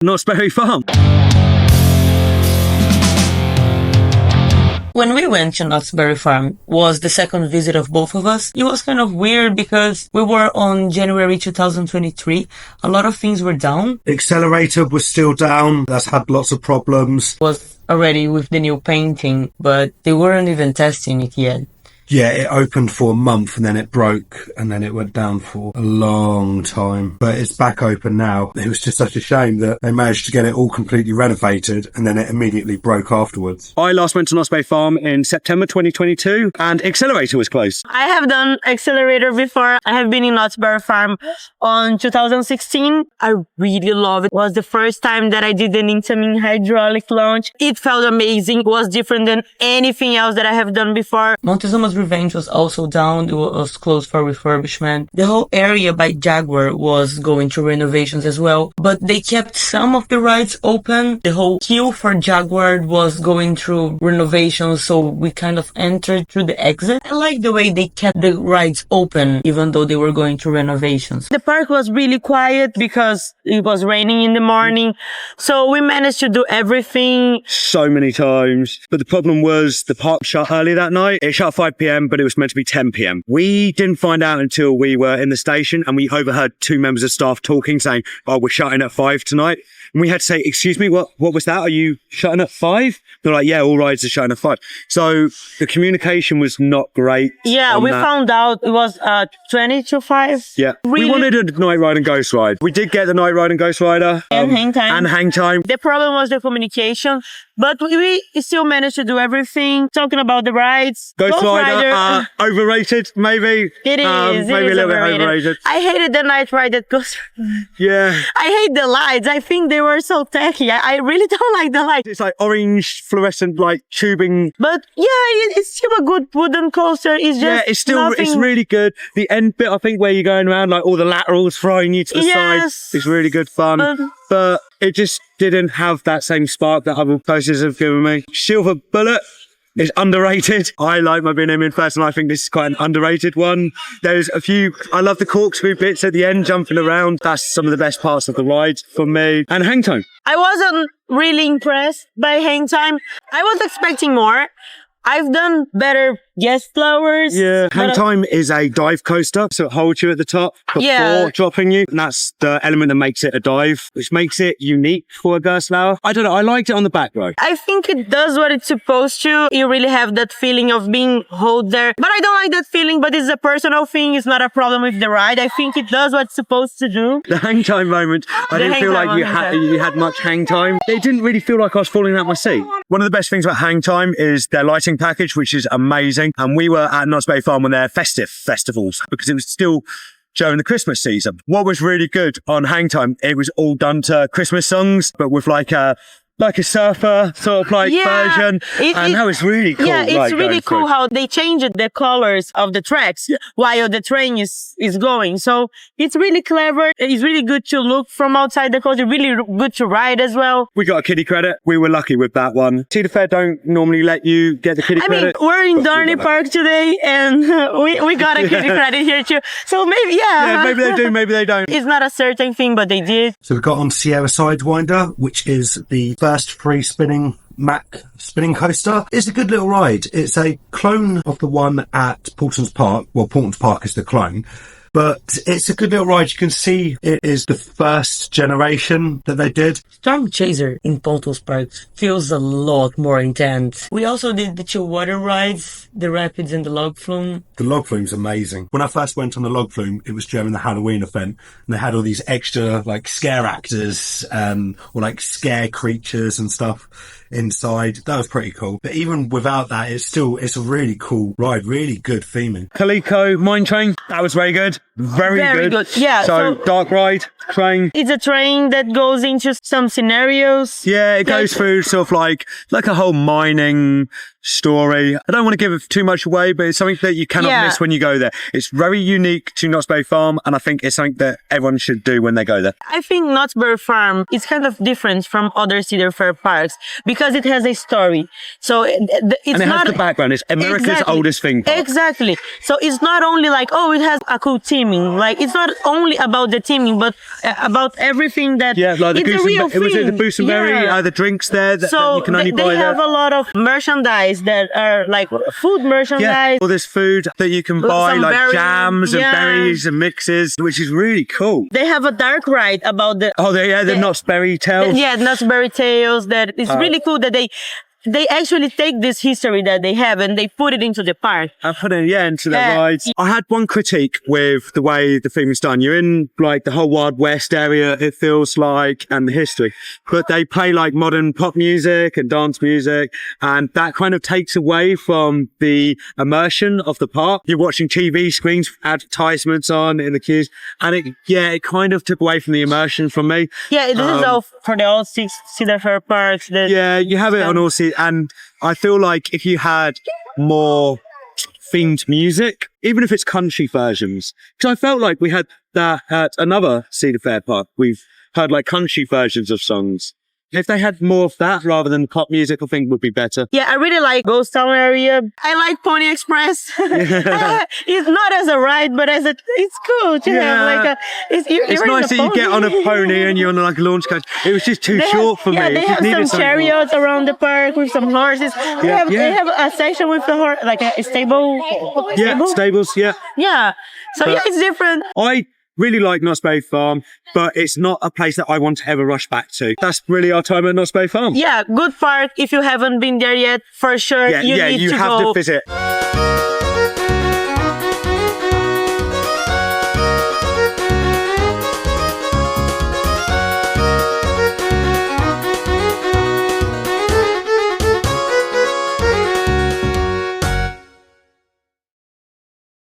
Knott's Berry Farm. When we went to Knott's Berry Farm, was the second visit of both of us. It was kind of weird because we were on January 2023. A lot of things were down. Xcelerator was still down. That's had lots of problems. Was already with the new painting, but they weren't even testing it yet. Yeah, it opened for a month and then it broke and then it went down for a long time. But it's back open now. It was just such a shame that they managed to get it all completely renovated and then it immediately broke afterwards. I last went to Knott's Berry Farm in September 2022 and Xcelerator was closed. I have done Xcelerator before. I have been in Knott's Berry Farm on 2016. I really love it. It was the first time that I did an incoming hydraulic launch. It felt amazing. It was different than anything else that I have done before. Montezooma's Revenge was also down. It was closed for refurbishment. The whole area by Jaguar was going through renovations as well, but they kept some of the rides open. The whole queue for Jaguar was going through renovations, so we kind of entered through the exit. I like the way they kept the rides open even though they were going through renovations. The park was really quiet because it was raining in the morning, so we managed to do everything so many times. But the problem was the park shut early that night. It shut at 5 p.m. but it was meant to be 10 p.m. We didn't find out until we were in the station and we overheard two members of staff talking saying, oh, we're shutting at 5 tonight. And we had to say, excuse me, what was that? Are you shutting at 5? They're like, yeah, all rides are shutting at 5. So the communication was not great. Yeah, we found out it was 20 to 5. Yeah. Really? We wanted a night ride and ghost ride. We did get the night ride and Ghostrider. And Hangtime. And Hangtime. The problem was the communication, but we still managed to do everything. Talking about the rides. Ghostrider, overrated, maybe. It is. Maybe a little bit overrated. I hated the night ride at Ghostrider. Yeah. I hate the lights. I think they were so tacky. I really don't like the lights. It's like orange fluorescent like tubing. But yeah, it's still a good wooden coaster. It's just it's really good. The end bit, I think, where you're going around, like all the laterals throwing you to the side, is really good fun. But it just didn't have that same spark that other places have given me. Silver Bullet is underrated. I like my Buena Park first, and I think this is quite an underrated one. There's a few, I love the corkscrew bits at the end, jumping around. That's some of the best parts of the ride for me. And Hangtime. I wasn't really impressed by Hangtime. I was expecting more. I've done better guest flowers. Yeah, Hangtime is a dive coaster, so it holds you at the top before dropping you. And that's the element that makes it a dive, which makes it unique for a Ghostrider. I don't know, I liked it on the back row. I think it does what it's supposed to. You really have that feeling of being held there. But I don't like that feeling, but it's a personal thing. It's not a problem with the ride. I think it does what it's supposed to do. The Hangtime moment, I didn't feel like you had much Hangtime. It didn't really feel like I was falling out my seat. One of the best things about Hangtime is their lighting package, which is amazing. And we were at Knott's Berry Farm on their festive festivals because it was still during the Christmas season. What was really good on Hangtime, it was all done to Christmas songs, but with like a surfer sort of like version. And that was really cool. Yeah, it's really cool how they changed the colors of the tracks while the train is going. So it's really clever. It's really good to look from outside the coaster. Really good to ride as well. We got a kiddie credit. We were lucky with that one. Cedar Fair don't normally let you get the kiddie credit. I mean, we're in Buena Park today and we got a kiddie credit here too. So maybe, maybe they do, maybe they don't. It's not a certain thing, but they did. So we got on Sierra Sidewinder, which is the first free spinning Mack spinning coaster. It's a good little ride. It's a clone of the one at Portons Park. Well, Portons Park is the clone. But it's a good little ride. You can see it is the first generation that they did. Storm Chaser in Portons Park feels a lot more intense. We also did the chill water rides, the rapids and the log flume. The log flume's amazing. When I first went on the log flume, it was during the Halloween event, and they had all these extra like scare actors, or like scare creatures and stuff inside. That was pretty cool. But even without that, it's a really cool ride, really good theming. Calico Mine Train, that was very good. Very good. Yeah. So dark ride, train. It's a train that goes into some scenarios. Yeah, it goes through sort of like a whole mining story. I don't want to give too much away, but it's something that you cannot miss when you go there. It's very unique to Knott's Berry Farm, and I think it's something that everyone should do when they go there. I think Knott's Berry Farm is kind of different from other Cedar Fair parks because it has a story. So it's and it has the background. It's America's oldest theme park. Exactly. So it's not only like, oh, it has a cool theme. theming. Like, it's not only about the theming, but about everything that like the it's a real was it the thing. Boosonberry, the drinks there that you can only buy they have there? a lot of merchandise that are like food merchandise. Yeah, all this food that you can buy, Some like berries, jams and berries and mixes, which is really cool. They have a dark ride about the the Knott's Berry Tales. Yeah, Knott's Berry Tales. That it's really cool that they actually take this history that they have and they put it into the park. I put it, into the rides. I had one critique with the way the thing was done. You're in like the whole Wild West area, it feels like, and the history. But they play like modern pop music and dance music, and that kind of takes away from the immersion of the park. You're watching TV screens, advertisements on in the queues, and it kind of took away from the immersion from me. Yeah, this is all for the old Cedar Fair parks. You have it on all seasons. And I feel like if you had more themed music, even if it's country versions, because I felt like we had that at another Cedar Fair park. We've heard like country versions of songs. If they had more of that rather than pop music, I think would be better. Yeah, I really like Ghost Town area. I like Pony Express. It's not as a ride, but it's cool to have like it's nice that you get on a pony and you're on like a launch coach. It was just too short for me. Yeah, they have some chariots around the park with some horses. They have a section with the horse, like a stable. Stables. Yeah. So it's different. I really like Knott's Berry Farm, but it's not a place that I want to ever rush back to. That's really our time at Knott's Berry Farm. Yeah, good park. If you haven't been there yet, for sure, you need to have go. to visit.